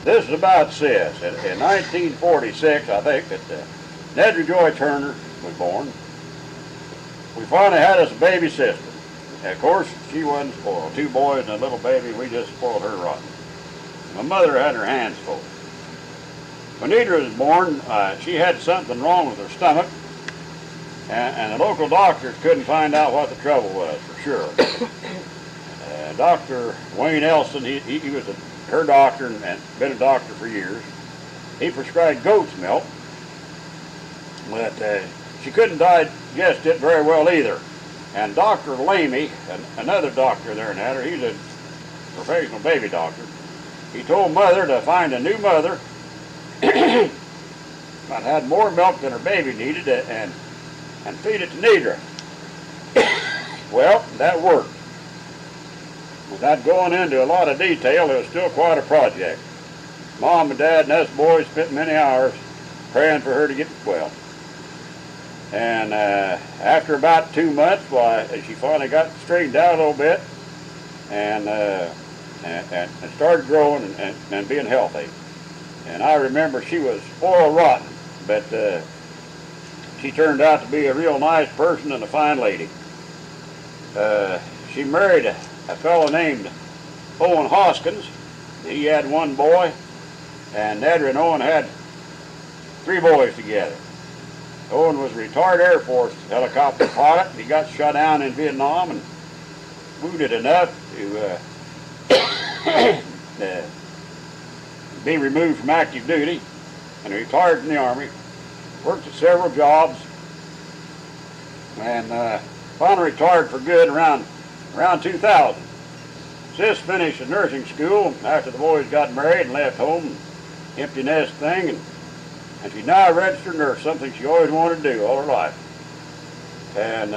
This is about sis. In 1946, I think, that Nedry Joy Turner was born. We finally had us a baby sister. And of course, she wasn't spoiled. Two boys and a little baby, we just spoiled her rotten. My mother had her hands full. When Nedra was born, she had something wrong with her stomach, and the local doctors couldn't find out what the trouble was for sure. Dr. Wayne Elson, he was her doctor and been a doctor for years. He prescribed goat's milk, but she couldn't digest it very well either. And Dr. Lamy, another doctor there in Hatter, he's a professional baby doctor, he told Mother to find a new mother that had more milk than her baby needed and feed it to Nedra. Well, that worked. Without going into a lot of detail, it was still quite a project. Mom and Dad and us boys spent many hours praying for her to get well. And after about 2 months, she finally got straightened out a little bit and started growing and being healthy. And I remember she was spoiled rotten, but she turned out to be a real nice person and a fine lady. She married a fellow named Owen Hoskins. He had one boy, and Nedra and Owen had 3 boys together. Owen was a retired Air Force helicopter pilot. He got shot down in Vietnam and wounded enough to be removed from active duty, and retired from the Army. Worked at several jobs, and finally retired for good around 2000. Sis finished a nursing school after the boys got married and left home, empty nest thing, and she's now a registered nurse, something she always wanted to do all her life. And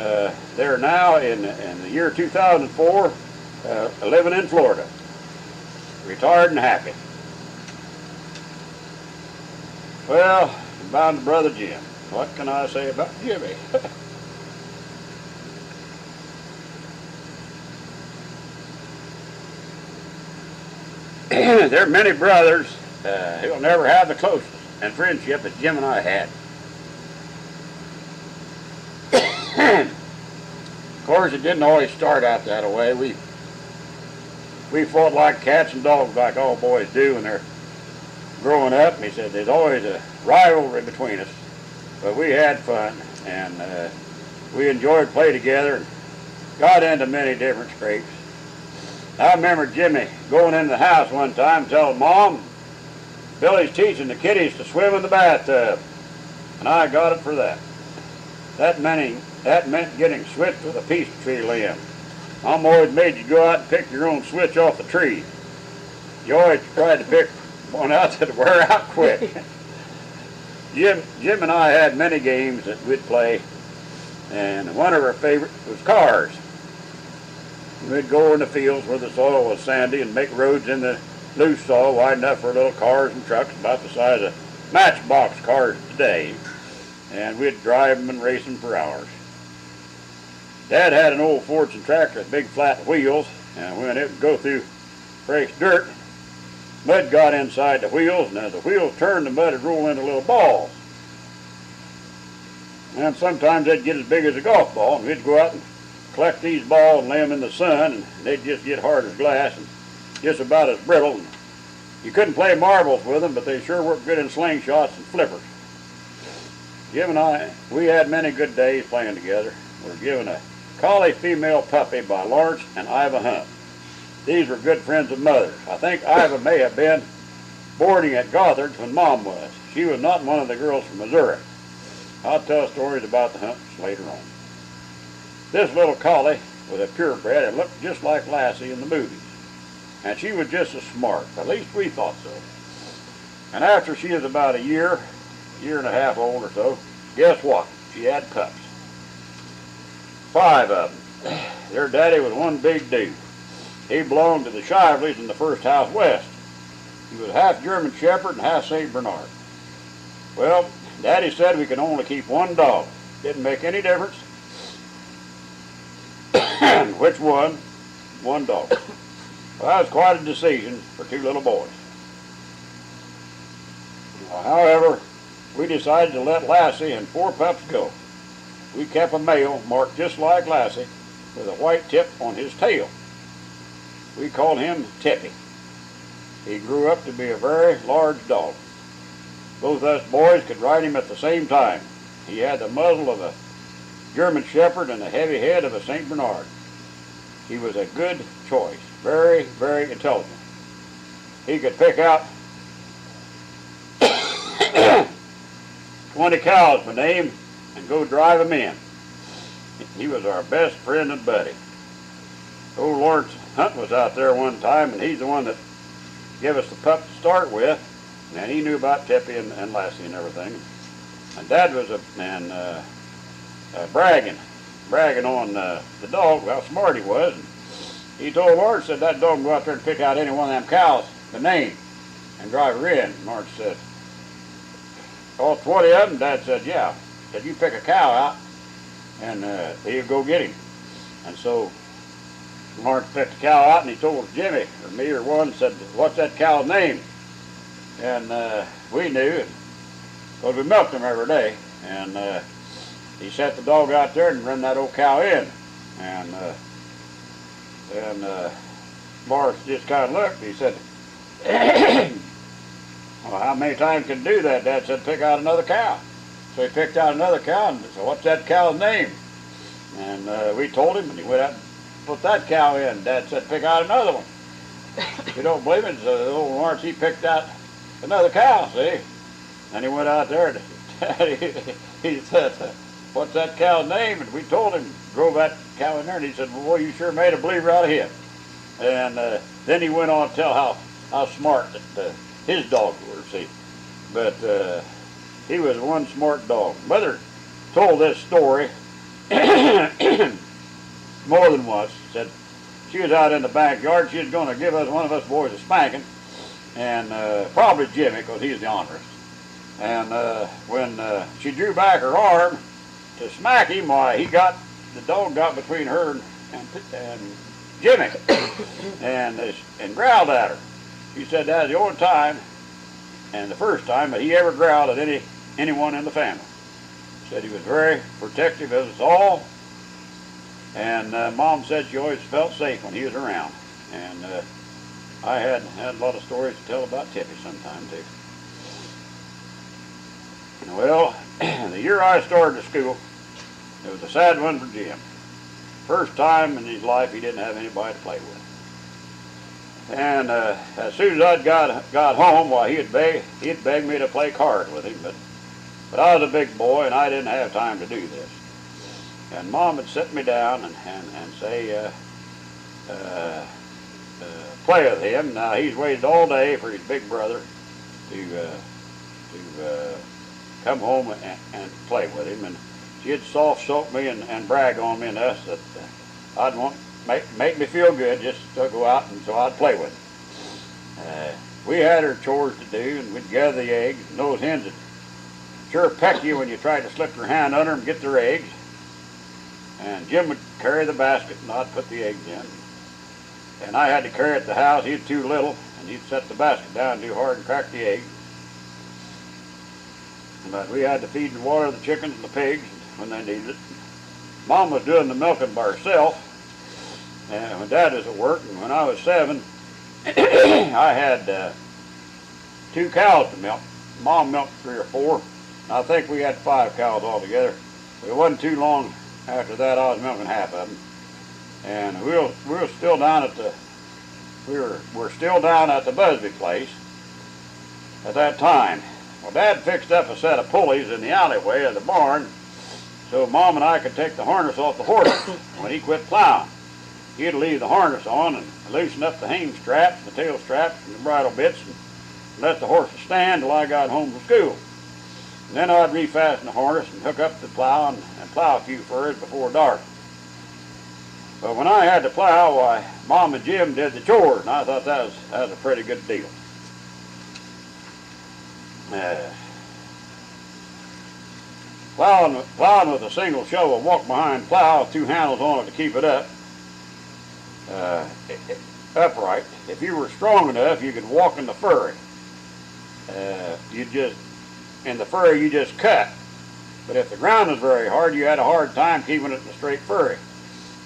they're now in the year 2004 living in Florida, retired and happy. Well, about Brother Jim. What can I say about Jimmy? There are many brothers who'll never have the closeness and friendship that Jim and I had. Of course, it didn't always start out that way. We fought like cats and dogs, like all boys do when they're growing up. And he said there's always a rivalry between us, but we had fun, and we enjoyed play together and got into many different scrapes. I remember Jimmy going into the house one time telling Mom, Billy's teaching the kiddies to swim in the bathtub, and I got it for that. That meant getting switched with a peach tree limb. Mom always made you go out and pick your own switch off the tree. You always tried to pick one out that would wear out quick. Jim and I had many games that we'd play, and one of our favorites was cars. We'd go in the fields where the soil was sandy and make roads in the loose soil wide enough for little cars and trucks about the size of matchbox cars today, and we'd drive them and race them for hours. Dad had an old Fordson tractor with big flat wheels, and when it would go through fresh dirt, mud got inside the wheels, and as the wheels turned, the mud would roll into little balls. And sometimes they'd get as big as a golf ball, and we'd go out and collect these balls and lay them in the sun, and they'd just get hard as glass and just about as brittle. And you couldn't play marbles with them, but they sure worked good in slingshots and flippers. Jim and I, we had many good days playing together. We were given a collie female puppy by Lawrence and Iva Hunt. These were good friends of Mother's. I think Iva may have been boarding at Gothard's when Mom was. She was not one of the girls from Missouri. I'll tell stories about the Hunts later on. This little collie was a purebred and looked just like Lassie in the movies. And she was just as smart. At least we thought so. And after she was about a year and a half old or so, guess what? She had pups. 5 of them. Their daddy was one big dude. He belonged to the Shiveleys in the first house west. He was half German Shepherd and half St. Bernard. Well, Daddy said we could only keep one dog. Didn't make any difference which one dog. Well, that was quite a decision for 2 little boys. However, we decided to let Lassie and 4 pups go. We kept a male marked just like Lassie with a white tip on his tail. We called him Tippy. He grew up to be a very large dog. Both us boys could ride him at the same time. He had the muzzle of a German Shepherd and the heavy head of a St. Bernard. He was a good choice, very, very intelligent. He could pick out 20 cows by name and go drive them in. He was our best friend and buddy. Old Lawrence Hunt was out there one time, and he's the one that gave us the pup to start with, and he knew about Tippy and Lassie and everything. And Dad was bragging on the dog, how smart he was. And he told Lawrence that dog can go out there and pick out any one of them cows, the name, and drive her in. And Lawrence said, all 20 of them? Dad said, yeah. Said, you pick a cow out, and he'll go get him. And so Lawrence picked the cow out, and he told Jimmy, or me, or one, said, what's that cow's name? And we knew, because we milked him every day. And he set the dog out there and run that old cow in. And Lawrence just kind of looked, and he said, well, how many times can do that? Dad said, pick out another cow. So he picked out another cow and said, what's that cow's name? And we told him, and he went out and put that cow in. Dad said, pick out another one. If you don't believe it, so old Lawrence, he picked out another cow, see? And he went out there and he said, what's that cow's name? And we told him, drove that cow in there, and he said, well, boy, you sure made a believer out of him. And then he went on to tell how smart his dogs were, see. But he was one smart dog. Mother told this story more than once. Said she was out in the backyard. She was going to give one of us boys a spanking, and probably Jimmy, because he's the honorist. And when she drew back her arm to smack him, why, the dog got between her and Jimmy and growled at her. She said that was the only time and the first time that he ever growled at anyone in the family. Said he was very protective of us all, and Mom said she always felt safe when he was around. And I had a lot of stories to tell about Tippy sometime too. Well, the year I started to school, it was a sad one for Jim. First time in his life he didn't have anybody to play with. And as soon as I got home, why, he'd beg me to play cards with him, but I was a big boy and I didn't have time to do this. And Mom would sit me down and say, play with him. Now he's waited all day for his big brother to come home and play with him, and she'd soft soap me and brag on me and us that I'd make me feel good just to go out, and so I'd play with him. We had our chores to do, and we'd gather the eggs, and those hens would sure peck you when you tried to slip your hand under them and get their eggs. And Jim would carry the basket, and I'd put the eggs in. And I had to carry it to the house. He was too little, and he'd set the basket down too hard and crack the eggs. But we had to feed and water the chickens and the pigs when they needed it. Mom was doing the milking by herself, and when Dad was at work, and when I was 7, I had 2 cows to milk. Mom milked 3 or 4. I think we had 5 cows altogether. It wasn't too long after that I was milking half of them. And we were still down at we're still down at the Busby place at that time. Well, Dad fixed up a set of pulleys in the alleyway of the barn so Mom and I could take the harness off the horses when he quit plowing. He'd leave the harness on and loosen up the hame straps, the tail straps, and the bridle bits, and let the horses stand till I got home from school. And then I'd refasten the harness and hook up the plow and plow a few furrows before dark. But when I had to plow, why, Mom and Jim did the chores, and I thought that was a pretty good deal. Plowing with a single shovel, walk behind plow with 2 handles on it to keep it up, upright. If you were strong enough, you could walk in the furrow. You'd just in the furrow you just cut. But if the ground was very hard, you had a hard time keeping it in a straight furrow.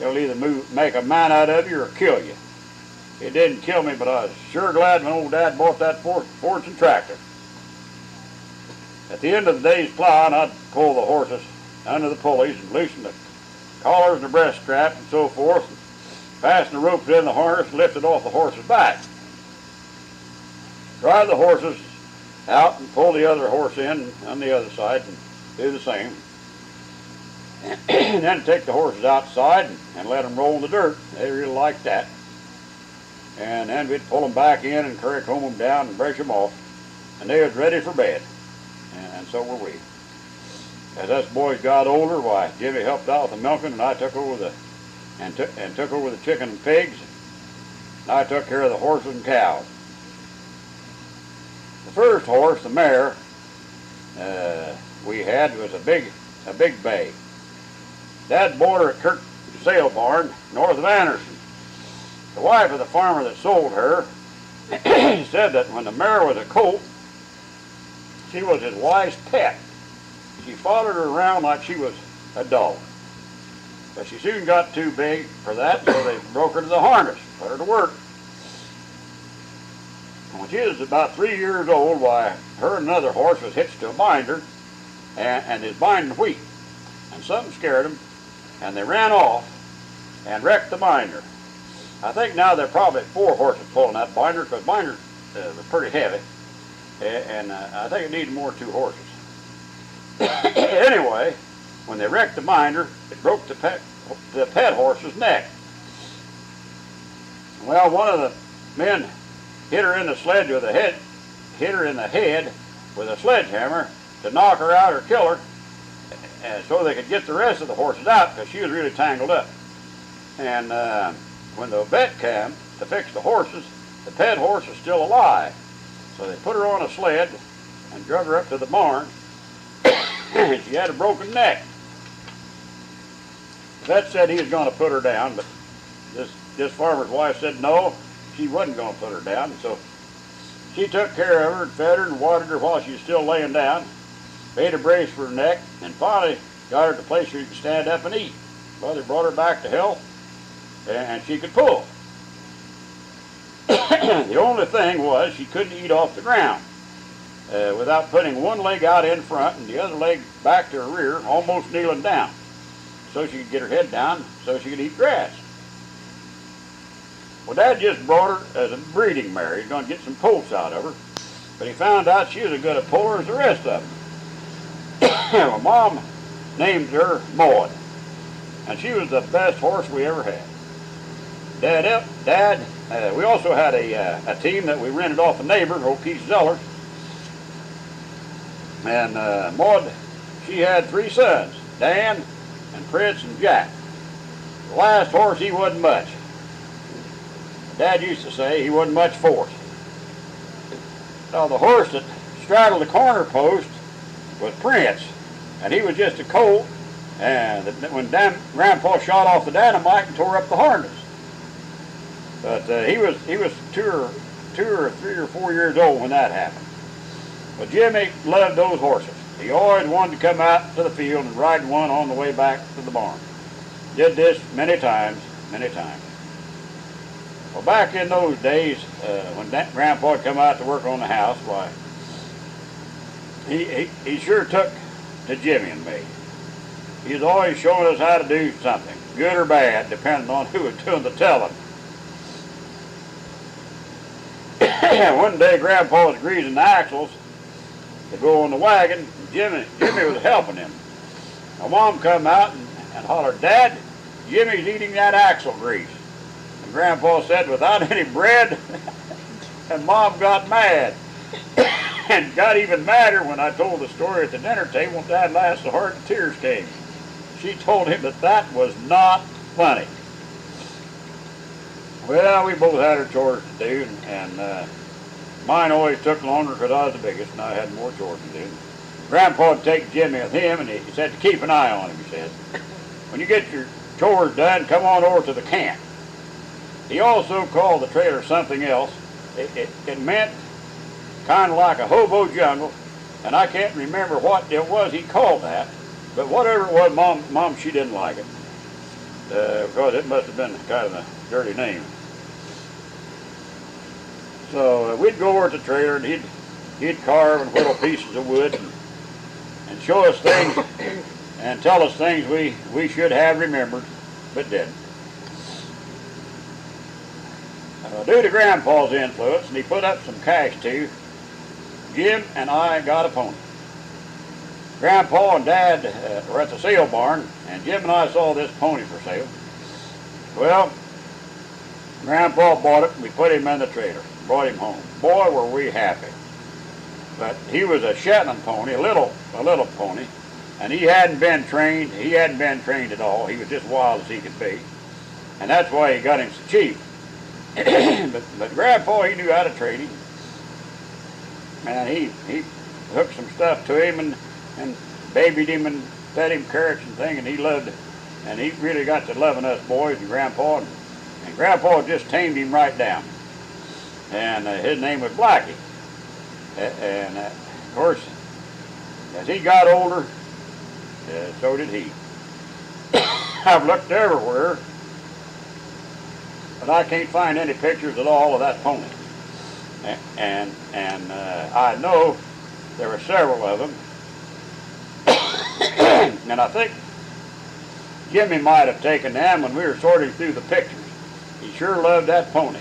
It'll either make a man out of you or kill you. It didn't kill me, but I was sure glad when old Dad bought that fortune tractor. At the end of the day's plowing, I'd pull the horses under the pulleys and loosen the collars and the breast strap and so forth, and fasten the ropes in the harness and lift it off the horse's back. Drive the horses out and pull the other horse in on the other side and do the same. And then take the horses outside and let them roll in the dirt. They really liked that. And then we'd pull them back in and comb them down and brush them off. And they was ready for bed. And so were we. As us boys got older, why, Jimmy helped out with the milking, and I took over took over the chicken and pigs. And I took care of the horses and cows. The first horse, the mare, we had was a big bay. Dad bought her at Kirk Sale Barn, north of Anderson. The wife of the farmer that sold her said that when the mare was a colt, she was his wife's pet. She followed her around like she was a dog. But she soon got too big for that, so they broke her to the harness, put her to work. And when she was about 3 years old, why, her and another horse was hitched to a binder, and is binding wheat. And something scared them, and they ran off and wrecked the binder. I think now there are probably 4 horses pulling that binder, because binder was pretty heavy, and I think it needed more than 2 horses. Anyway, when they wrecked the binder, it broke the pet horse's neck. Well, one of the men hit her in the head with a sledgehammer to knock her out or kill her, and so they could get the rest of the horses out, because she was really tangled up. And when the vet came to fix the horses, the pet horse was still alive. So they put her on a sled and drug her up to the barn, and she had a broken neck. The vet said he was going to put her down, but this farmer's wife said no, she wasn't going to put her down. So she took care of her and fed her and watered her while she was still laying down, made a brace for her neck, and finally got her to a place where she could stand up and eat. Well, they brought her back to health, and she could pull. The only thing was she couldn't eat off the ground without putting one leg out in front and the other leg back to her rear, almost kneeling down, so she could get her head down so she could eat grass. Well, Dad just brought her as a breeding mare. He's going to get some colts out of her, but he found out she was as good a puller as the rest of them. Well, Mom named her Maud, and she was the best horse we ever had. Dad, we also had a team that we rented off a neighbor, old Keith Zeller. And Maud, she had 3 sons, Dan and Prince and Jack. The last horse, he wasn't much. Dad used to say he wasn't much force. Now, the horse that straddled the corner post was Prince, and he was just a colt, and when Grandpa shot off the dynamite and tore up the harness. But he was 2 or 3 or 4 years old when that happened. But Jimmy loved those horses. He always wanted to come out to the field and ride one on the way back to the barn. Did this many times. Well, back in those days, when Grandpa would come out to work on the house, why, he sure took to Jimmy and me. He was always showing us how to do something, good or bad, depending on who was doing the telling. One day, Grandpa was greasing the axles to go on the wagon. Jimmy was helping him. My Mom come out and hollered, "Dad, Jimmy's eating that axle grease." And Grandpa said, "Without any bread?" And Mom got mad. And got even madder when I told the story at the dinner table, and Dad laughed so hard the tears came. She told him that was not funny. Well, we both had our chores to do, and mine always took longer because I was the biggest, and I had more chores to do. Grandpa would take Jimmy with him, and he said to keep an eye on him, he said. When you get your chores done, come on over to the camp. He also called the trailer something else. It meant kind of like a hobo jungle, and I can't remember what it was he called that, but whatever it was, Mom, she didn't like it, because it must have been kind of a dirty name. So we'd go over to the trailer, and he'd carve and whittle pieces of wood and show us things and tell us things we should have remembered, but didn't. Due to Grandpa's influence, and he put up some cash too, Jim and I got a pony. Grandpa and Dad were at the sale barn, and Jim and I saw this pony for sale. Well, Grandpa bought it, and we put him in the trailer, brought him home. Boy, were we happy. But he was a Shetland pony, a little pony, and he hadn't been trained at all. He was just wild as he could be. And that's why he got him so cheap. but Grandpa, he knew how to train him. Man, he hooked some stuff to him and babied him and fed him carrots and things, and he loved it. And he really got to loving us boys and Grandpa. And Grandpa just tamed him right down. And his name was Blackie. And of course, as he got older, so did he. I've looked everywhere, but I can't find any pictures at all of that pony. And I know there were several of them. And I think Jimmy might have taken them when we were sorting through the pictures. He sure loved that pony.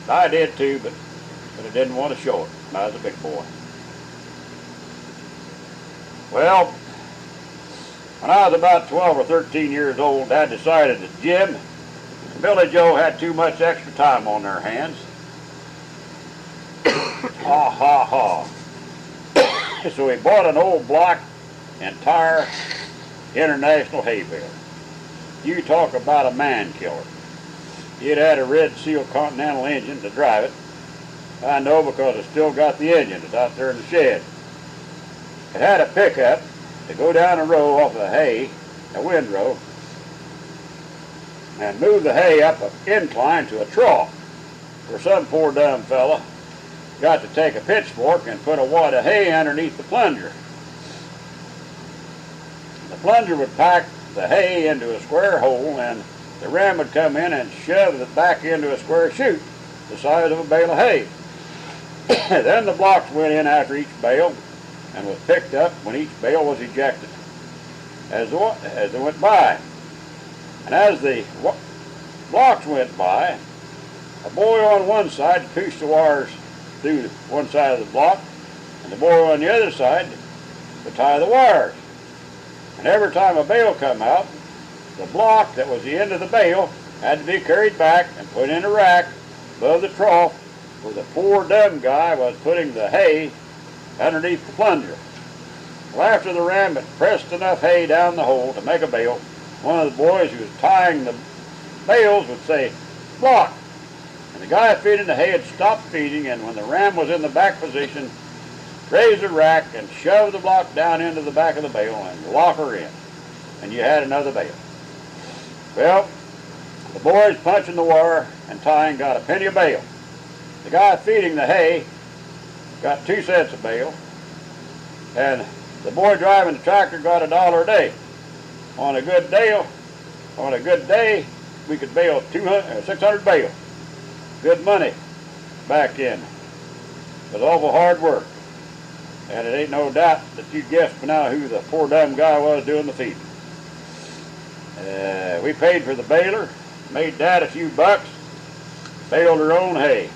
I did too, but I didn't want to show it. I was a big boy. Well, when I was about 12 or 13 years old, Dad decided that Jim and Billy Joe had too much extra time on their hands. Ha ha ha. So he bought an old block and tire International hay bale. You talk about a man killer. It had a Red Seal Continental engine to drive it. I know because I still got the engine. It's out there in the shed. It had a pickup to go down a row off the hay, a windrow, and move the hay up an incline to a trough, where some poor dumb fella got to take a pitchfork and put a wad of hay underneath the plunger. The plunger would pack the hay into a square hole, and the ram would come in and shove it back into a square chute the size of a bale of hay. Then the blocks went in after each bale and was picked up when each bale was ejected as they went by. And as the blocks went by, a boy on one side pushed the wires through one side of the block, and the boy on the other side would tie the wires. And every time a bale come out, the block that was the end of the bale had to be carried back and put in a rack above the trough where the poor dumb guy was putting the hay underneath the plunger. Well, after the ram had pressed enough hay down the hole to make a bale, one of the boys who was tying the bales would say, "Block!" And the guy feeding the hay had stopped feeding, and when the ram was in the back position, raise the rack and shove the block down into the back of the bale and lock her in. And you had another bale. Well, the boys punching the wire and tying got a penny a bale. The guy feeding the hay got 2 cents a bale, and the boy driving the tractor got $1 a day. On a good day, we could bale 600 bales. Good money back in. It was awful hard work, and it ain't no doubt that you guessed by now who the poor dumb guy was doing the feeding. We paid for the baler, made Dad a few bucks, baled her own hay.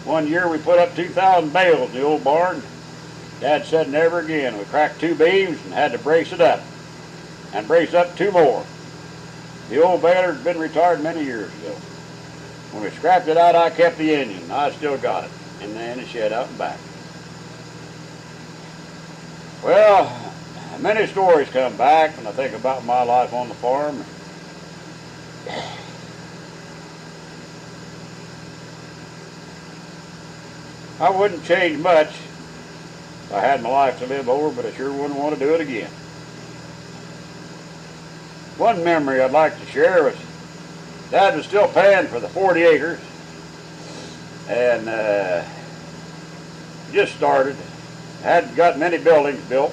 One year we put up 2,000 bales in the old barn. Dad said never again. We cracked 2 beams and had to brace it up, and brace up 2 more. The old baler had been retired many years ago. When we scrapped it out, I kept the engine. I still got it in the shed out and back. Well, many stories come back when I think about my life on the farm. I wouldn't change much if I had my life to live over, but I sure wouldn't want to do it again. One memory I'd like to share was Dad was still paying for the 40 acres, and just started. Hadn't got many buildings built.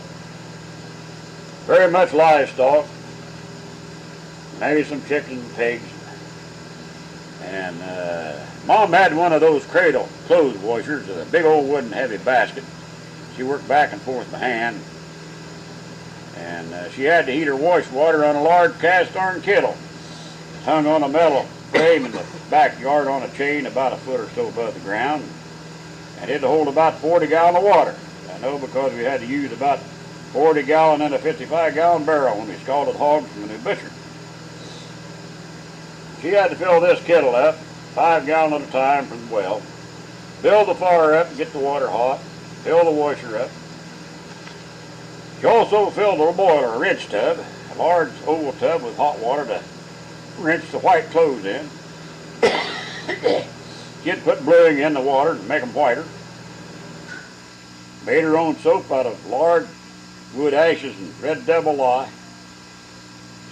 Very much livestock. Maybe some chickens and pigs. And Mom had one of those cradle clothes washers, a big old wooden heavy basket. She worked back and forth by hand. And she had to heat her wash water on a large cast iron kettle. It hung on a metal frame in the backyard on a chain about a foot or so above the ground. And it had to hold about 40 gallons of water. I know because we had to use about 40 gallon and a 55-gallon barrel when we scalded hogs from the new butcher. She had to fill this kettle up, 5 gallons at a time from the well, build the fire up and get the water hot, fill the washer up. She also filled a boiler, a rinse tub, a large oval tub with hot water to rinse the white clothes in. She'd put bluing in the water to make them whiter. Made her own soap out of large wood ashes and red devil lye.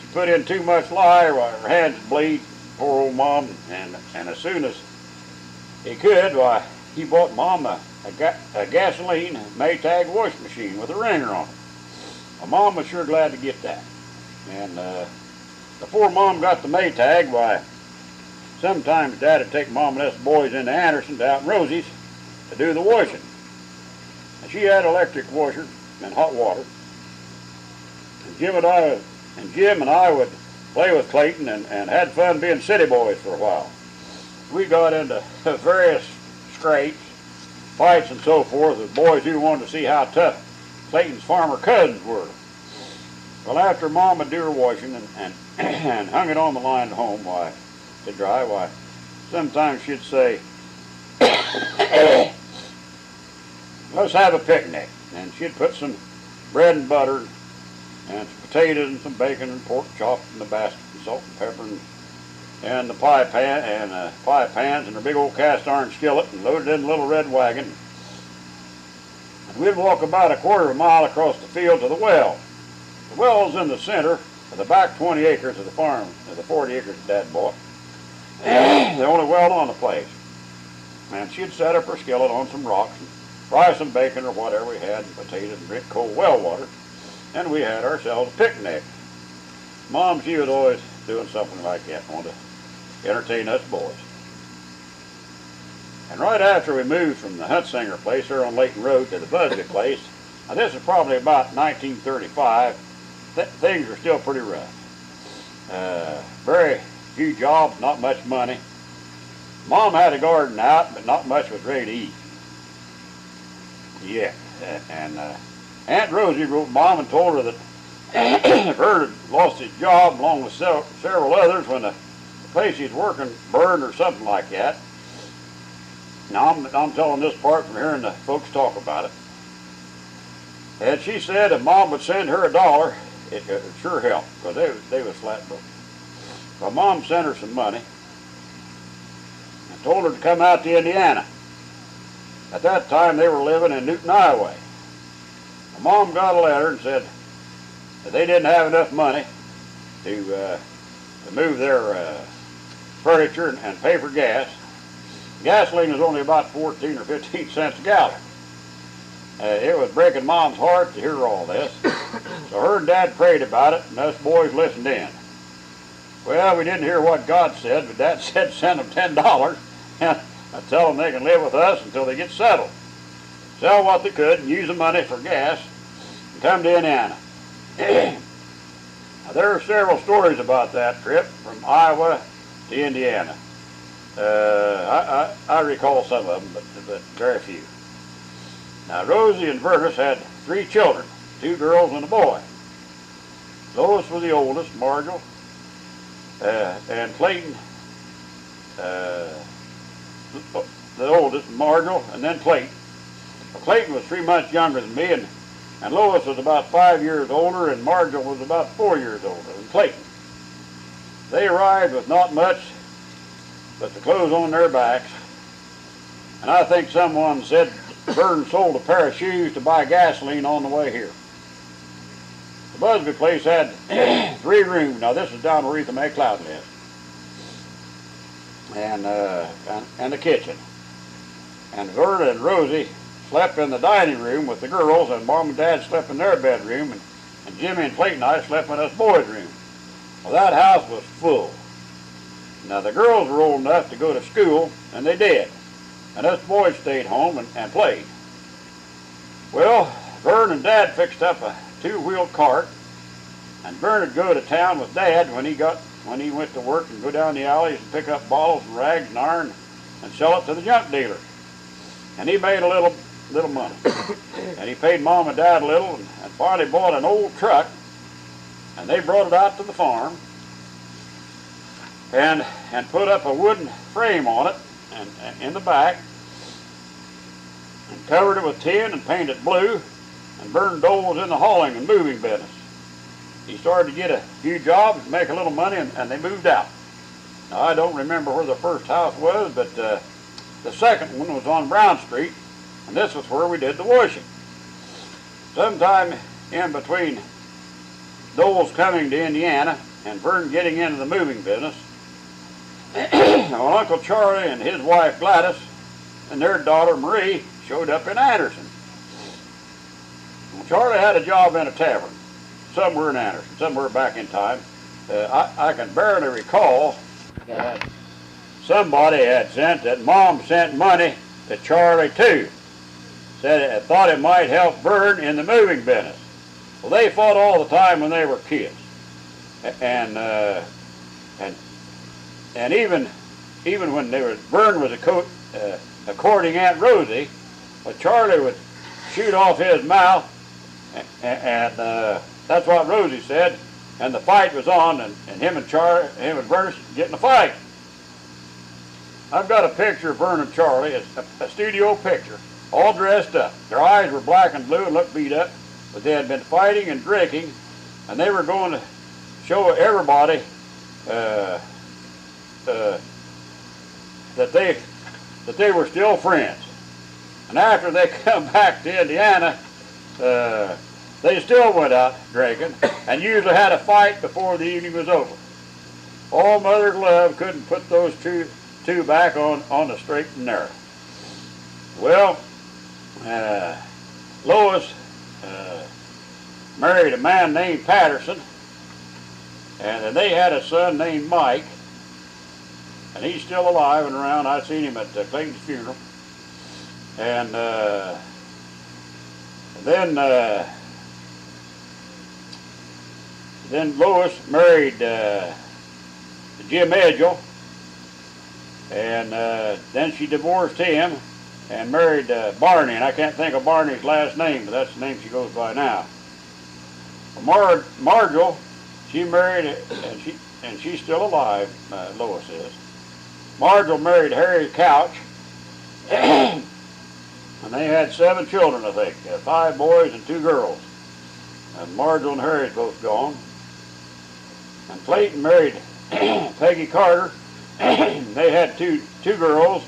She put in too much lye while her hands would bleed. Poor old Mom, and as soon as he could, why, he bought Mom a gasoline Maytag wash machine with a wringer on it. Well, Mom was sure glad to get that. And before Mom got the Maytag, why, sometimes Dad would take Mom and us boys into Anderson's out in Rosie's to do the washing. And she had electric washers and hot water. And Jim and I would play with Clayton and had fun being city boys for a while. We got into various scrapes, fights and so forth with boys who wanted to see how tough Clayton's farmer cousins were. Well, after Mom would do her washing and hung it on the line at home to dry, sometimes she'd say, let's have a picnic. And she'd put some bread and butter and some potatoes and some bacon and pork chopped in the basket, and salt and pepper, and the pie pans and her big old cast iron skillet, and loaded in a little red wagon. And we'd walk about a quarter of a mile across the field to the well. The well's in the center of the back 20 acres of the farm, of the 40 acres Dad bought. The only well on the place. And she'd set up her skillet on some rocks and fry some bacon or whatever we had, and potatoes, and drink cold well water. And we had ourselves a picnic. Mom, she was always doing something like that, wanted to entertain us boys. And right after we moved from the Huntsinger place there on Layton Road to the Busby place, now this is probably about 1935, things were still pretty rough. Very few jobs, not much money. Mom had a garden out, but not much was ready to eat. Yeah, and Aunt Rosie wrote Mom and told her that Bert had lost his job along with several others when the place he's working burned or something like that. Now I'm telling this part from hearing the folks talk about it. And she said if Mom would send her $1, it would sure help, because they was flat broke. Well, Mom sent her some money and told her to come out to Indiana. At that time they were living in Newton, Iowa. Mom got a letter and said that they didn't have enough money to move their furniture and pay for gas. Gasoline was only about 14 or 15 cents a gallon. It was breaking Mom's heart to hear all this. So her and Dad prayed about it, and us boys listened in. Well, we didn't hear what God said, but Dad said send them $10 and tell them they can live with us until they get settled. Sell what they could and use the money for gas and come to Indiana. Now, there are several stories about that trip from Iowa to Indiana. I recall some of them, but very few. Now, Rosie and Vertus had 3 children, 2 girls and a boy. Lois was the oldest, Margil, and Clayton, the oldest, Margil, and then Clayton. Well, Clayton was 3 months younger than me, and Lois was about 5 years older, and Margil was about 4 years older than Clayton. They arrived with not much but the clothes on their backs, and I think someone said Burton sold a pair of shoes to buy gasoline on the way here. The Busby place had 3 rooms. Now this is down where Ethan McLeod lives, and the kitchen. And Verta and Rosie slept in the dining room with the girls, and Mom and Dad slept in their bedroom, and Jimmy and Clayton and I slept in us boys' room. Well, that house was full. Now, the girls were old enough to go to school, and they did. And us boys stayed home and played. Well, Vern and Dad fixed up a two-wheeled cart, and Vern would go to town with Dad when he went to work and go down the alleys and pick up bottles and rags and iron and sell it to the junk dealers. And he made a little money. And he paid Mom and Dad a little, and finally bought an old truck, and they brought it out to the farm and put up a wooden frame on it and in the back, and covered it with tin and painted it blue. And Vern Dole was in the hauling and moving business. He started to get a few jobs, make a little money, and they moved out. Now, I don't remember where the first house was, but the second one was on Brown Street, and this was where we did the washing. Sometime in between Dole's coming to Indiana and Vern getting into the moving business, well, Uncle Charlie and his wife Gladys and their daughter Marie showed up in Anderson. Well, Charlie had a job in a tavern somewhere in Anderson, somewhere back in time. I can barely recall that somebody had sent that Mom sent money to Charlie too. Said it thought it might help Vern in the moving business. Well, they fought all the time when they were kids, and even when Vern was courting Aunt Rosie, well, Charlie would shoot off his mouth, and that's what Rosie said. And the fight was on, and him and Vern getting a fight. I've got a picture of Vern and Charlie. It's a studio picture, all dressed up. Their eyes were black and blue and looked beat up, but they had been fighting and drinking, and they were going to show everybody that they were still friends. And after they come back to Indiana, they still went out drinking and usually had a fight before the evening was over. All Mother's love couldn't put those two back on the straight and narrow. Well, Lois married a man named Patterson, and they had a son named Mike, and he's still alive and around. I seen him at Clayton's funeral. And then Lois married Jim Edgell, and then she divorced him and married Barney, and I can't think of Barney's last name, but that's the name she goes by now. Margell, she married, and she's still alive, Lois is. Margell married Harry Couch, and they had 7 children, I think, 5 boys and 2 girls. And Margell and Harry's both gone. And Clayton married Peggy Carter. They had two girls.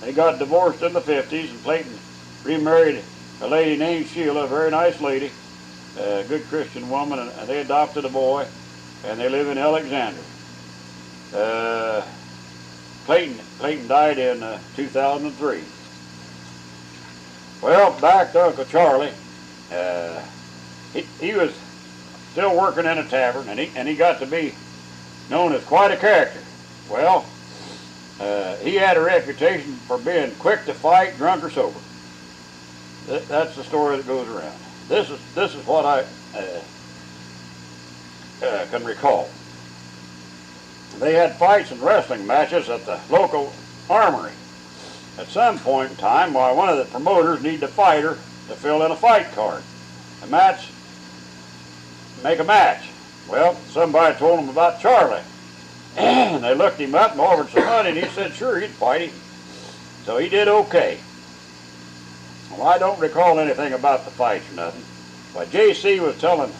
They got divorced in the 50s, and Clayton remarried a lady named Sheila, a very nice lady, a good Christian woman, and they adopted a boy, and they live in Alexandria. Clayton died in 2003. Well, back to Uncle Charlie. He was still working in a tavern, and he got to be known as quite a character. Well, he had a reputation for being quick to fight, drunk or sober. That's the story that goes around. This is what I can recall. They had fights and wrestling matches at the local armory. At some point in time, while one of the promoters needed a fighter to fill in a fight card, make a match. Well, somebody told him about Charlie, and they looked him up and offered some money, and he said sure, he'd fight him. So he did okay. Well, I don't recall anything about the fights or nothing, but J.C. was telling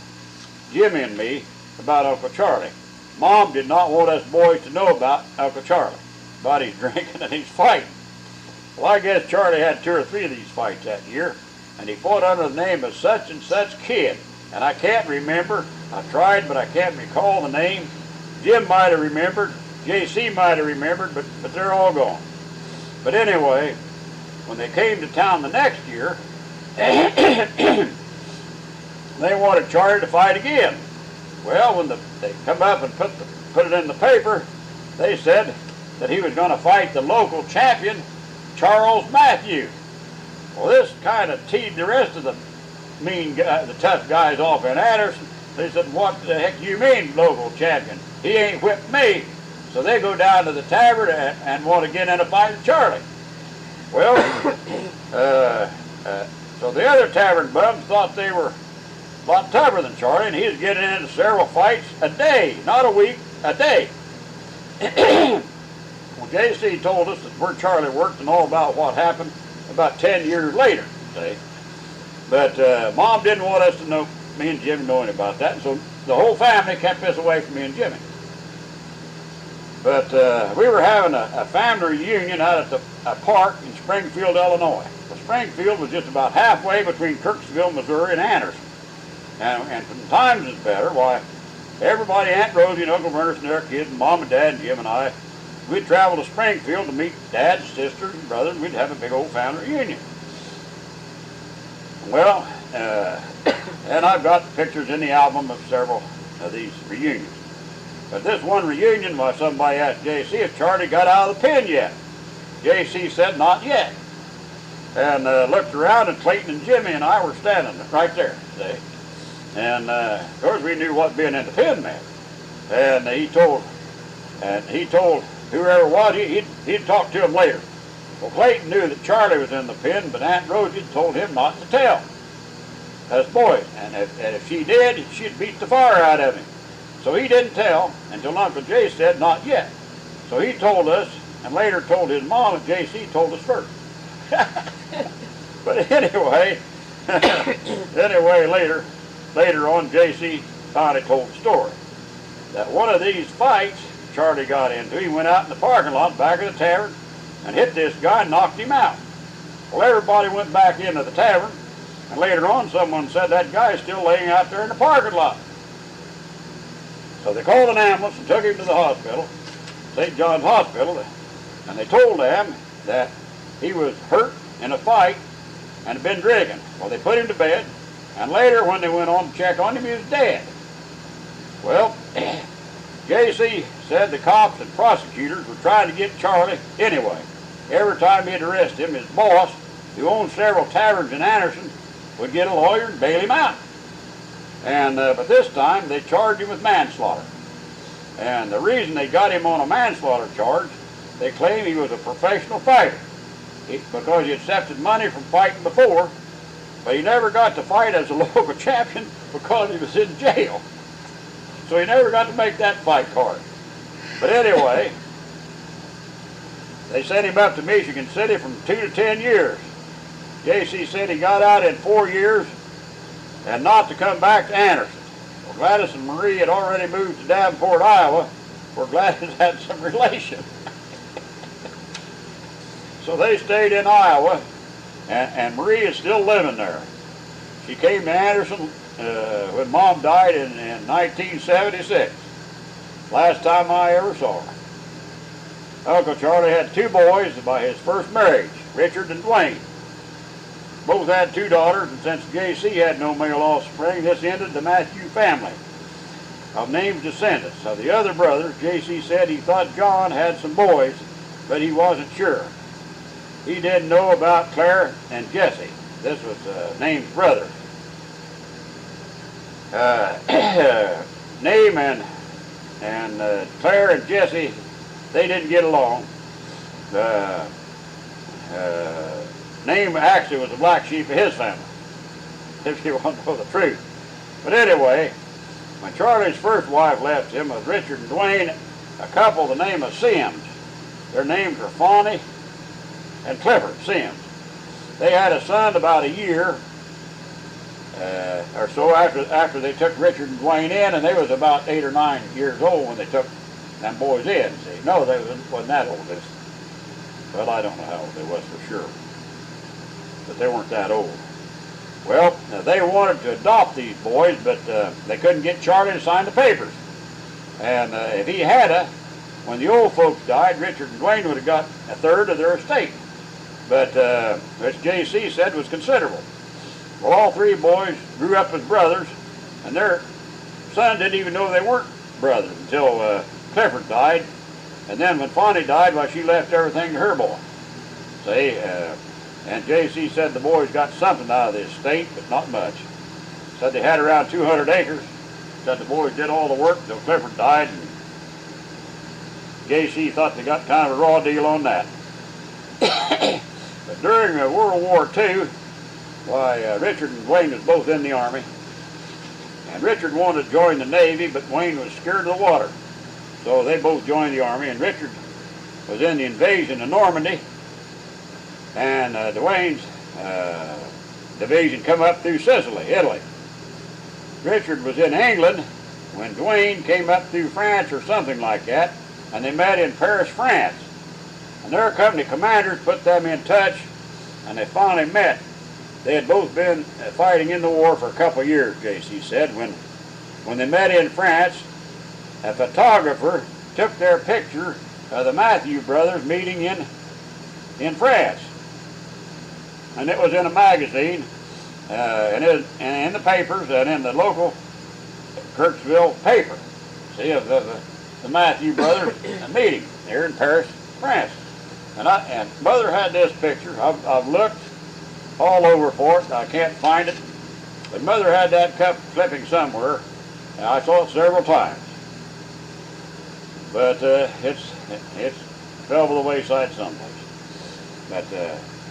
Jimmy and me about Uncle Charlie. Mom did not want us boys to know about Uncle Charlie, about his drinking and his fighting. Well, I guess Charlie had 2 or 3 of these fights that year, and he fought under the name of such and such kid. And I can't remember. I tried, but I can't recall the name. Jim might have remembered. J.C. might have remembered, but they're all gone. But anyway, when they came to town the next year, they wanted Charlie to fight again. Well, when they come up and put it in the paper, they said that he was going to fight the local champion, Charles Matthews. Well, this kind of teed the rest of the the tough guys off in Anderson. They said, what the heck you mean, local champion? He ain't whipped me. So they go down to the tavern and want to get in a fight with Charlie. Well, so the other tavern bums thought they were a lot tougher than Charlie, and he was getting into several fights a day, not a week, a day. Well, J.C. told us that where Charlie worked and all about what happened about 10 years later, see. But Mom didn't want us to know, me and Jimmy knowing about that, and so the whole family kept us away from me and Jimmy. But we were having a family reunion out at a park in Springfield, Illinois. Well, Springfield was just about halfway between Kirksville, Missouri, and Anderson. And from times is better, why, everybody, Aunt Rosie and Uncle Ernest and their kids, and Mom and Dad and Jim and I, we'd travel to Springfield to meet Dad's sisters and brothers, and we'd have a big old family reunion. Well, and I've got pictures in the album of several of these reunions. But this one reunion, why, somebody asked J.C. if Charlie got out of the pen yet. J.C. said, not yet. And looked around, and Clayton and Jimmy and I were standing right there, see. And of course we knew what being in the pen meant. And he told whoever it was, he'd talk to him later. Well, Clayton knew that Charlie was in the pen, but Aunt Rosie told him not to tell us boys. And if she did, she'd beat the fire out of him. So he didn't tell until Uncle Jay said, not yet. So he told us, and later told his mom, and J.C. told us first. But anyway, later on, J.C. finally told the story. That one of these fights Charlie got into, he went out in the parking lot back of the tavern and hit this guy and knocked him out. Well, everybody went back into the tavern, and later on someone said that guy's still laying out there in the parking lot. So they called an ambulance and took him to the hospital, St. John's Hospital, and they told them that he was hurt in a fight and had been drinking. Well, they put him to bed, and later when they went on to check on him, he was dead. Well, J.C. said the cops and prosecutors were trying to get Charlie anyway. Every time he'd arrest him, his boss, who owned several taverns in Anderson, would get a lawyer and bail him out. And but this time they charged him with manslaughter. And the reason they got him on a manslaughter charge, they claim he was a professional fighter. Because he accepted money from fighting before, but he never got to fight as a local champion because he was in jail. So he never got to make that fight card. But anyway, they sent him up to Michigan City from 2 to 10 years. J.C. said he got out in 4 years and not to come back to Anderson. Well, Gladys and Marie had already moved to Davenport, Iowa, where Gladys had some relation. So they stayed in Iowa, and Marie is still living there. She came to Anderson when Mom died in 1976. Last time I ever saw her. Uncle Charlie had 2 boys by his first marriage, Richard and Dwayne. Both had 2 daughters, and since J.C. had no male offspring, this ended the Matthew family of named descendants. Of the other brothers, J.C. said he thought John had some boys, but he wasn't sure. He didn't know about Claire and Jesse. This was Name's brother. Name and Claire and Jesse, they didn't get along. Name actually was the black sheep of his family, if you want to know the truth. But anyway, when Charlie's first wife left him with Richard and Dwayne, a couple the name of Sims. Their names were Fawny and Clifford Sims. They had a son about a year or so after they took Richard and Dwayne in, and they was about 8 or 9 years old when they took them boys in. See, no, they wasn't that old. Well, I don't know how old they was for sure, but they weren't that old. Well, they wanted to adopt these boys, but they couldn't get Charlie to sign the papers. And if he had when the old folks died, Richard and Dwayne would have got a third of their estate. but which J.C. said was considerable. Well, all three boys grew up as brothers, and their son didn't even know they weren't brothers until Clifford died. And then when Fonnie died, well, she left everything to her boy. See, and J.C. said the boys got something out of the estate, but not much. Said they had around 200 acres. Said the boys did all the work until Clifford died, and J.C. thought they got kind of a raw deal on that. But during World War II, why, Richard and Wayne was both in the Army. And Richard wanted to join the Navy, but Wayne was scared of the water. So they both joined the Army, and Richard was in the invasion of Normandy, and Dwayne's division come up through Sicily, Italy. Richard was in England when Dwayne came up through France or something like that, and they met in Paris, France. And their company commanders put them in touch, and they finally met. They had both been fighting in the war for a couple of years, J.C. said. When they met in France, a photographer took their picture of the Matthew brothers meeting in France. And it was in a magazine, and in the papers, and in the local Kirksville paper. See, of the Matthew brothers meeting here in Paris, France. And Mother had this picture. I've looked all over for it. I can't find it. But Mother had that clipping somewhere, and I saw it several times. But it's fell by the wayside someplace. But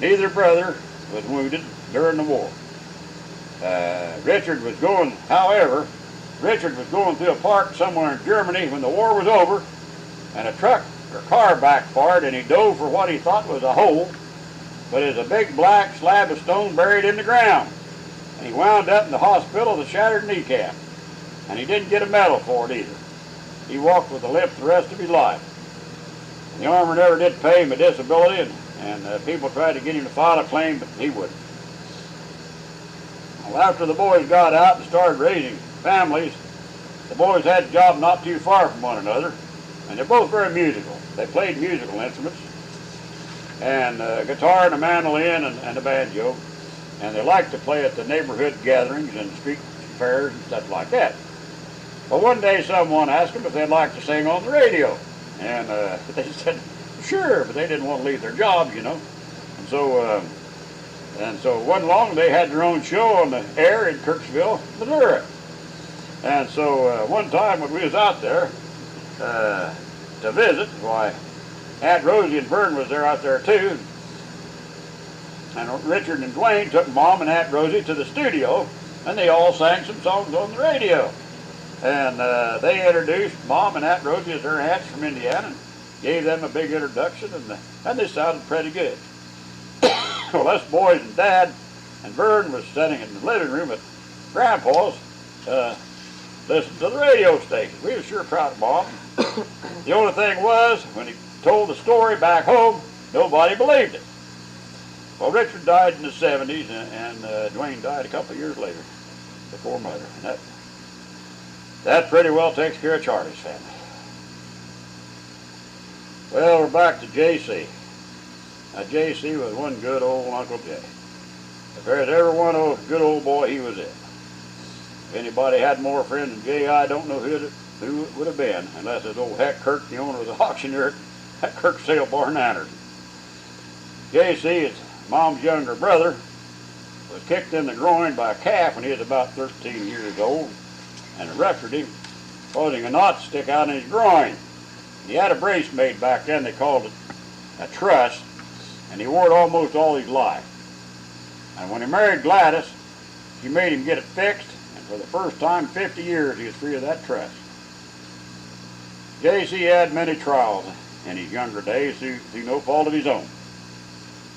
neither brother was wounded during the war. Richard was going through a park somewhere in Germany when the war was over, and a truck or car backfired, and he dove for what he thought was a hole, but it was a big black slab of stone buried in the ground. And he wound up in the hospital with a shattered kneecap, and he didn't get a medal for it either. He walked with a limp the rest of his life. And the Army never did pay him a disability, and people tried to get him to file a claim, but he wouldn't. Well, after the boys got out and started raising families, the boys had a job not too far from one another, and they're both very musical. They played musical instruments, and a guitar and a mandolin and a banjo, and they liked to play at the neighborhood gatherings and street fairs and stuff like that. Well, one day someone asked them if they'd like to sing on the radio, and they said sure, but they didn't want to leave their jobs, you know. And so one long they had their own show on the air in Kirksville, Missouri. And so one time when we was out there to visit, why, Aunt Rosie and Vern was there out there too. And Richard and Dwayne took Mom and Aunt Rosie to the studio, and they all sang some songs on the radio. And they introduced Mom and Aunt Rosie as their aunts from Indiana, and gave them a big introduction, and they sounded pretty good. Well, us boys and Dad and Vern was sitting in the living room at Grandpa's, listening to the radio station. We were sure proud of Mom. The only thing was, when he told the story back home, nobody believed it. Well, Richard died in the 70s, and Dwayne died a couple of years later, before Mother. And that pretty well takes care of Charlie's family. Well, we're back to J.C. Now, J.C. was one good old Uncle Jay. If there's ever one good old boy, he was it. If anybody had more friends than Jay, I don't know who it would have been, unless it's old Heck Kirk, the owner of the auctioneer at Kirk Sale Barn Anderson. J.C., his Mom's younger brother, was kicked in the groin by a calf when he was about 13 years old, and it ruptured him, causing a knot to stick out in his groin. He had a brace made back then, they called it a truss, and he wore it almost all his life. And when he married Gladys, she made him get it fixed, and for the first time in 50 years he was free of that truss. J.C. had many trials in his younger days through no fault of his own.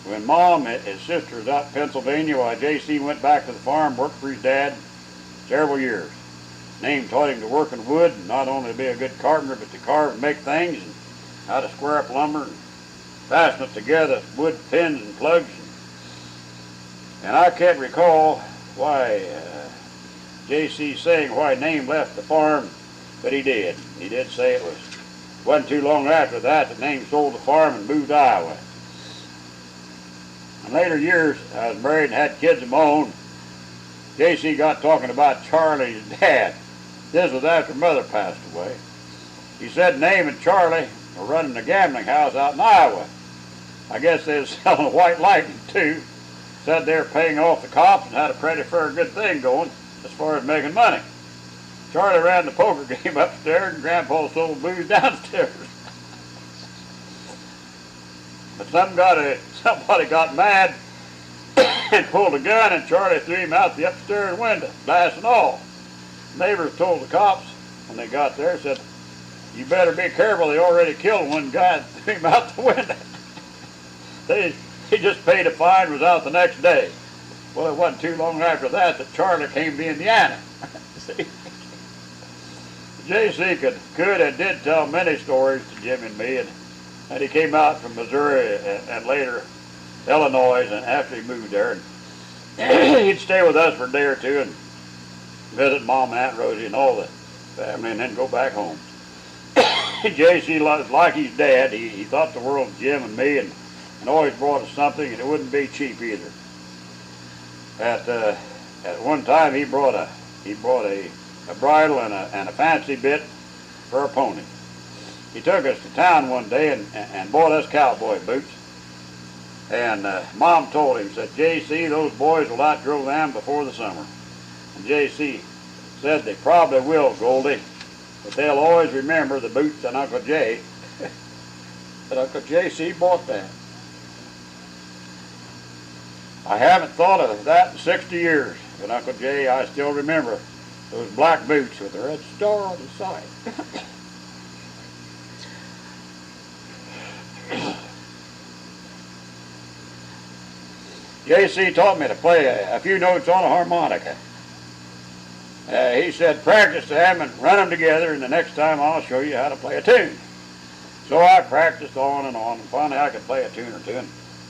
When Mom and his sister was out in Pennsylvania, while J.C. went back to the farm, worked for his dad several years. Name taught him to work in wood, and not only to be a good carpenter, but to carve and make things, and how to square up lumber and fasten it together, wood pins and plugs. And I can't recall why J.C. saying why Name left the farm, but he did. He did say it wasn't too long after that Name sold the farm and moved to Iowa. In later years, I was married and had kids of my own. J.C. got talking about Charlie's dad. This was after Mother passed away. He said Name and Charlie were running a gambling house out in Iowa. I guess they was selling white lightning too. Said they were paying off the cops and had a pretty fair good thing going as far as making money. Charlie ran the poker game upstairs and Grandpa sold booze downstairs. But somebody got mad and pulled a gun, and Charlie threw him out the upstairs window, glass and all. Neighbors told the cops when they got there, said, "You better be careful, they already killed one guy and threw him out the window." He just paid a fine and was out the next day. Well, it wasn't too long after that Charlie came to Indiana. See? J.C. could and did tell many stories to Jim and me, and he came out from Missouri and later Illinois, and after he moved there, and he'd stay with us for a day or two and visit Mom and Aunt Rosie and all the family, and then go back home. J.C. was like his dad. He thought the world of Jim and me, and always brought us something, and it wouldn't be cheap either. At one time, he brought a bridle and a fancy bit for a pony. He took us to town one day and bought us cowboy boots. And Mom told him, said, "J.C., those boys will outgrow them before the summer." And J.C. said, "They probably will, Goldie, but they'll always remember the boots that Uncle J." But Uncle J.C. bought that. I haven't thought of that in 60 years, but Uncle J, I still remember those black boots with the red star on the side. J.C. taught me to play a few notes on a harmonica. He said, "Practice them and run them together, and the next time I'll show you how to play a tune." So I practiced on, and finally I could play a tune or two,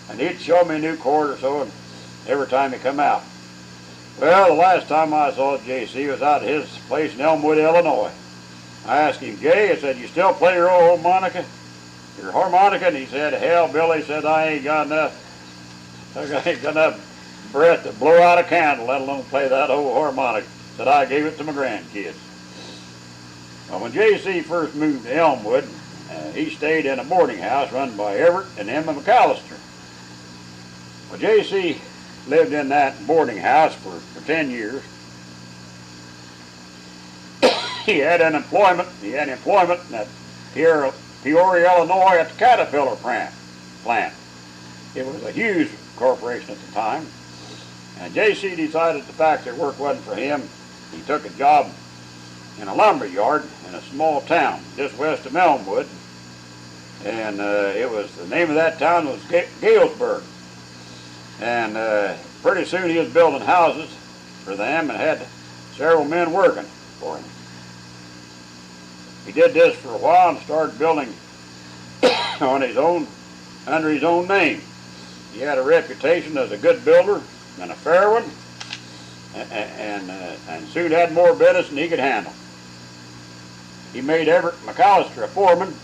and he'd show me a new chord or so every time he come out. Well, the last time I saw J.C. was out at his place in Elmwood, Illinois. I asked him, "Jay," I said, "you still play your old harmonica? Your harmonica?" And he said, "Hell, Billy," said, I ain't got enough breath to blow out a candle, let alone play that old harmonica." Said, "I gave it to my grandkids." Well, when J.C. first moved to Elmwood, he stayed in a boarding house run by Everett and Emma McAllister. Well, J.C. lived in that boarding house for 10 years. He had employment at Peoria, Illinois at the Caterpillar plant. It was a huge corporation at the time. And J.C. decided the factory work wasn't for him. He took a job in a lumber yard in a small town just west of Elmwood. And the name of that town was Galesburg. And pretty soon he was building houses for them and had several men working for him. He did this for a while and started building on his own, under his own name. He had a reputation as a good builder and a fair one, and soon had more business than he could handle. He made Everett McAllister a foreman,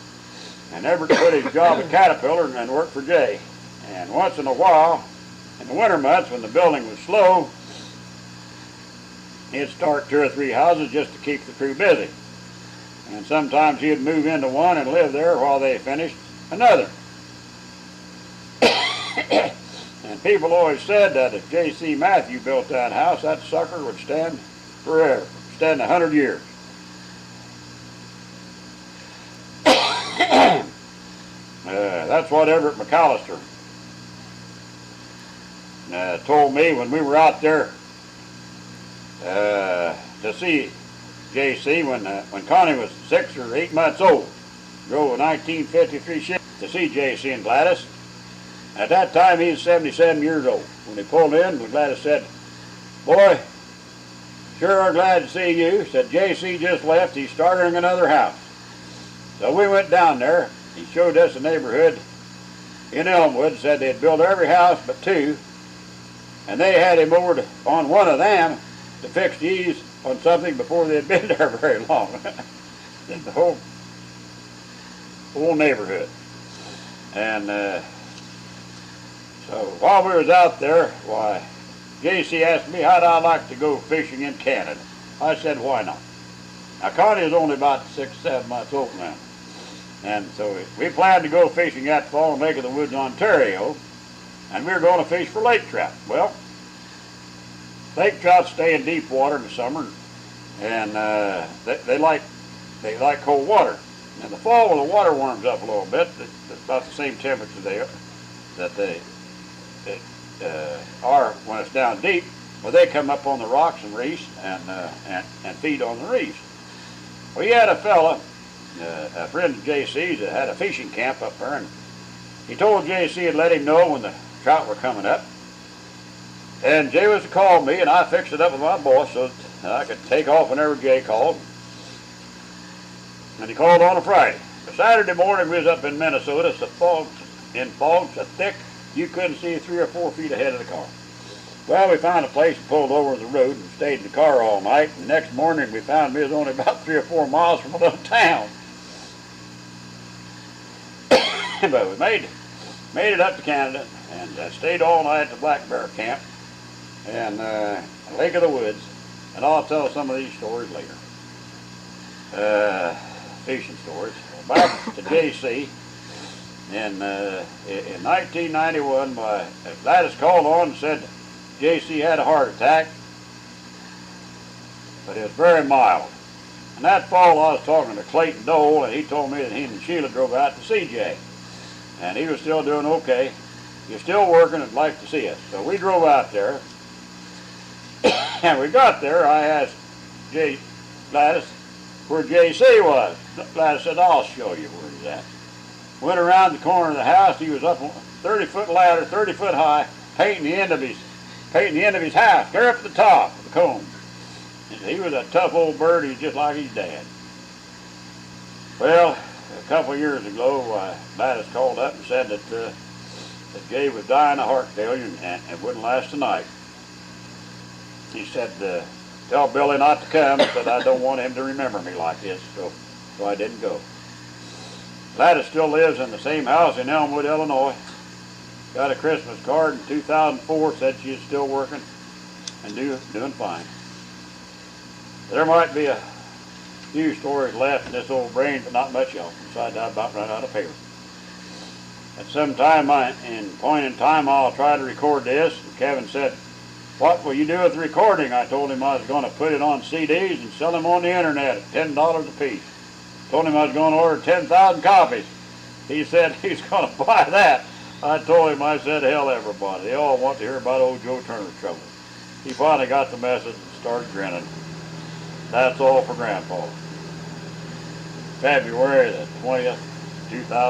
and Everett quit his job at Caterpillar and worked for Jay. And once in a while, in the winter months when the building was slow, he'd start 2 or 3 houses just to keep the crew busy. And sometimes he'd move into one and live there while they finished another. And people always said that if J.C. Matthew built that house, that sucker would stand forever, stand 100 years. That's what Everett McAllister told me when we were out there to see J.C. when Connie was 6 or 8 months old. Drove a 1953 ship to see J.C. and Gladys. At that time, he was 77 years old. When they pulled in, Gladys said, "Boy, sure are glad to see you." Said, "J.C. just left. He's starting another house." So we went down there. He showed us a neighborhood in Elmwood, said they'd built every house but 2, and they had him over on one of them to fix these on something before they'd been there very long. In the whole neighborhood. And So while we was out there, why, JC asked me how'd I like to go fishing in Canada. I said, why not? Now Connie is only about 6, 7 months old now. And so we planned to go fishing that fall in Lake of the Woods, Ontario, and we were going to fish for lake trout. Well, lake trout stay in deep water in the summer, and they like cold water. In the fall, when the water warms up a little bit, it's about the same temperature they are when it's down deep. Well, they come up on the rocks and reefs and feed on the reefs. We had a fella, a friend of JC's, that had a fishing camp up there, and he told JC and let him know when the trout were coming up. And Jay was to call me, and I fixed it up with my boss so that I could take off whenever Jay called. And he called on a Friday. But Saturday morning, we was up in Minnesota, so fog so thick you couldn't see 3 or 4 feet ahead of the car. Well, we found a place and pulled over the road and stayed in the car all night. And the next morning, we found we was only about 3 or 4 miles from a little town. But we made it up to Canada and stayed all night at the Black Bear Camp and Lake of the Woods. And I'll tell some of these stories later. Fishing stories. Back to JC. In 1991, Gladys called on and said JC had a heart attack, but it was very mild. And that fall I was talking to Clayton Dole, and he told me that he and Sheila drove out to see Jay. And he was still doing okay. He was still working and liked to see us. So we drove out there. And we got there, I asked Gladys where JC was. Gladys said, I'll show you where he's at. Went around the corner of the house. He was up on a 30-foot ladder, 30 foot high, painting the end of his house, clear up to the top of the cone. And he was a tough old bird. He was just like his dad. Well, a couple of years ago, Gladys called up and said that Jay was dying of heart failure and it wouldn't last tonight. He said, tell Billy not to come. He said, I don't want him to remember me like this, so I didn't go. Gladys still lives in the same house in Elmwood, Illinois. Got a Christmas card in 2004, said she is still working and doing fine. There might be a few stories left in this old brain, but not much else, besides I about run out of paper. At some time, I'll try to record this. And Kevin said, what will you do with the recording? I told him I was going to put it on CDs and sell them on the internet at $10 a piece. Told him I was going to order 10,000 copies. He said he's going to buy that. I told him, I said, hell everybody. They all want to hear about old Joe Turner's trouble. He finally got the message and started grinning. That's all for Grandpa. February the 20th, 2000.